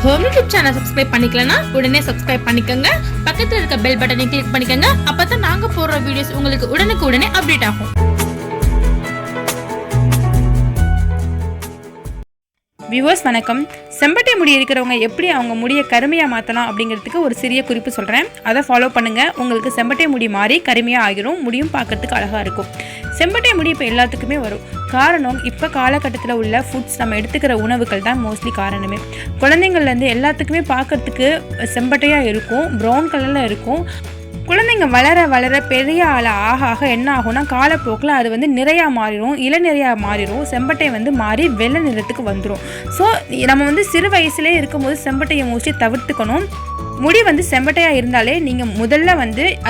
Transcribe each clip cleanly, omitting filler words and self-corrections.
Home YouTube channel subscribe பண்ணிக்கலனா உடனே subscribe பண்ணிக்கங்க. பக்கத்துல இருக்க பெல் பட்டனை கிளிக் பண்ணிக்கங்க. அப்பதான் நாங்க போடுற வீடியோஸ் உங்களுக்கு உடனே அப்டேட் ஆகும். வியூவர்ஸ் வணக்கம். செம்பட்டை முடி இருக்கிறவங்க எப்படி அவங்க முடியை கருமையாக மாற்றலாம் அப்படிங்கிறதுக்கு ஒரு சிறிய குறிப்பு சொல்கிறேன். அதை ஃபாலோ பண்ணுங்கள். உங்களுக்கு செம்பட்டை முடி மாறி கருமையாக ஆகிரும். முடியும் பார்க்கறதுக்கு அழகாக இருக்கும். செம்பட்டை முடி இப்போ எல்லாத்துக்குமே வரும். காரணம் இப்போ காலகட்டத்தில் உள்ள ஃபுட்ஸ், நம்ம எடுத்துக்கிற உணவுகள் தான் மோஸ்ட்லி காரணமே. குழந்தைங்கள்லேருந்து எல்லாத்துக்குமே பார்க்கறதுக்கு செம்பட்டையாக இருக்கும், ப்ரௌன் கலரில் இருக்கும். குழந்தைங்க வளர வளர பெரிய ஆள் ஆக என்ன ஆகும்னா காலப்போக்கில் அது நிறையா மாறிடும், இளநிறையாக மாறிடும். செம்பட்டை மாறி வெள்ளை நிறத்துக்கு வந்துடும். ஸோ நம்ம சிறு வயசுலேயே இருக்கும்போது செம்பட்டையை மோஸ்ட்லி தவிர்த்துக்கணும். முடி செம்பட்டையாக இருந்தாலே நீங்கள் முதல்ல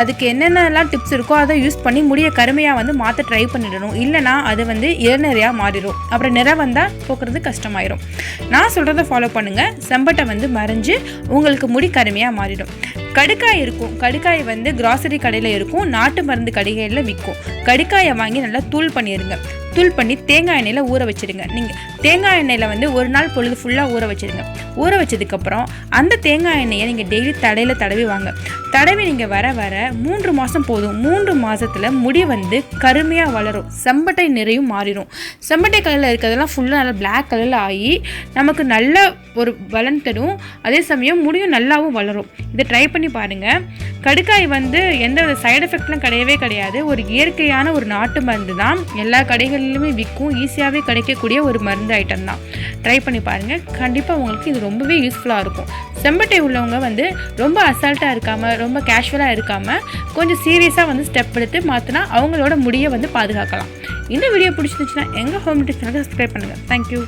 அதுக்கு என்னென்னலாம் டிப்ஸ் இருக்கோ அதை யூஸ் பண்ணி முடியை கருமையாக மாற்ற ட்ரை பண்ணிடணும். இல்லைனா அது இளநிறையாக மாறிடும். அப்புறம் நிறம் வந்தால் போக்குறது கஷ்டமாயிடும். நான் சொல்கிறத ஃபாலோ பண்ணுங்கள். செம்பட்டை மறைஞ்சு உங்களுக்கு முடி கருமையாக மாறிடும். கடுக்காய் இருக்கும். கடுக்காய் கிராசரி கடையில் இருக்கும், நாட்டு மருந்து கடைகளில் விற்கும். கடுக்காயை வாங்கி நல்லா தூள் பண்ணிடுங்க. தூள் பண்ணி தேங்காய் எண்ணெயில் ஊற வச்சுடுங்க. நீங்கள் தேங்காய் எண்ணெயில் ஒரு நாள் பொழுது ஃபுல்லாக ஊற வச்சுடுங்க. ஊற வச்சதுக்கப்புறம் அந்த தேங்காய் எண்ணெயை நீங்கள் டெய்லி தடையில் தடவி வாங்க. தடவி நீங்கள் வர 3 மாதம் போதும். 3 மாதத்தில் முடி கருமையாக வளரும். செம்பட்டை நிறையும் மாறிடும். செம்பட்டை கலரில் இருக்கிறதெல்லாம் ஃபுல்லாக நல்லா பிளாக் கலரில் ஆகி நமக்கு நல்ல ஒரு பலன் தரும். அதே சமயம் முடியும் நல்லாவும் வளரும். இதை ட்ரை பண்ணி பாருங்கள். கடுக்காய் எந்த ஒரு சைடு எஃபெக்ட்லாம் கிடையாது. ஒரு இயற்கையான ஒரு நாட்டு மருந்து தான். எல்லா கடைகளிலுமே விற்கும். ஈஸியாகவே கிடைக்கக்கூடிய ஒரு மருந்து ஐட்டம் தான். ட்ரை பண்ணி பாருங்கள். கண்டிப்பாக உங்களுக்கு இது ரொம்பவே யூஸ்ஃபுல்லாக இருக்கும். செம்பட்டை உள்ளவங்க ரொம்ப அசால்ட்டாக இருக்காமல், ரொம்ப கேஷுவலாக இருக்காமல், கொஞ்சம் சீரியஸாக ஸ்டெப் எடுத்து மாற்றினா அவங்களோட முடியை பாதுகாக்கலாம். இந்த வீடியோ பிடிச்சிருந்துச்சுன்னா எங்கள் ஹோம் யூடியூப் சேனலை சப்ஸ்கிரைப் பண்ணுங்கள். தேங்க்யூ.